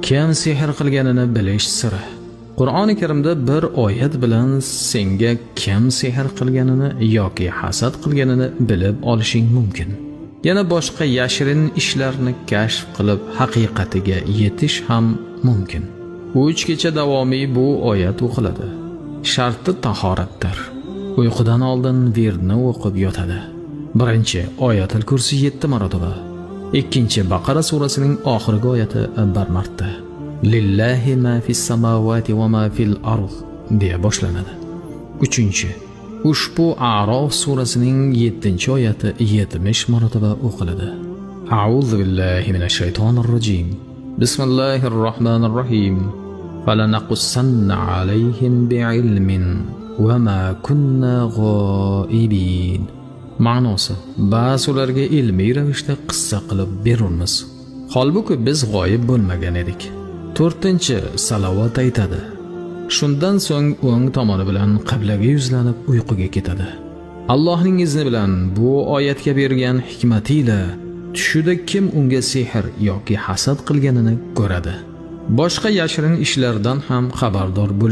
Kim sehr qilganini bilish siri. Qur'oni Karimda bir oyat bilan senga kim sehr qilganini yoki hasad qilganini bilib olishing mumkin. Yana boshqa yashirin ishlarni kashf qilib haqiqatiga yetish ham mumkin. 3 kecha davomiy bu oyat o'qiladi. Sharti tahoratdir. Uyqudan oldin virdni o'qib yotadi. Birinchi Oyatul Kursi 7 marotaba. Ikkinchi Baqara surasining oxirgi oyati 1 marta. Lillahi ma fis samawati va ma fil ard deya boshlanadi. Uchinchi ushbu A'rof surasining 7-oyati 70 marotaba o'qiladi. A'udhu billahi minash shaytonir rojim. Bismillahir rohmanir rohim. Falanaqussanna alayhim bi'ilmin va ma kunna g'oibin. Ma'nosi: ba'zi ularga ilmiy ravishda qissa qilib berurmiz. Holbuki biz g'oyib bo'lmagan edik. 4-chi salovat aytadi. Shundan so'ng o'ng tomoni bilan qiblaga yuzlanib uyquga ketadi. Allohning izni bilan bu oyatga bergan hikmati ila tushida kim unga sehr yoki hasad qilganini ko'radi. Boshqa yashirin ishlardan ham xabardor bo'l